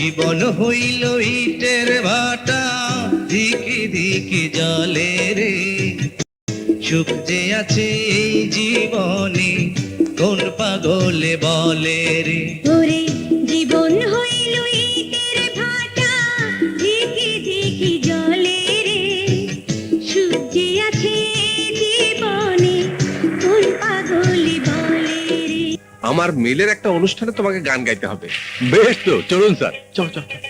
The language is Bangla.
জীবন হইল ইটের ভাটা, ধিকি ধিকি জলে রে। সুখ যে আছে এই জীবনে, কোন পাগলে বলে রে। ওরে জীবন হইল ইটের ভাটা, ধিকি ধিকি জলে রে। সুখ যে আছে জীবনে, কোন পাগলে বলে রে। আমার মিলের একটা অনুষ্ঠানে তোমাকে গান গাইতে হবে। বেশ তো, চলুন স্যার, চল চল চল।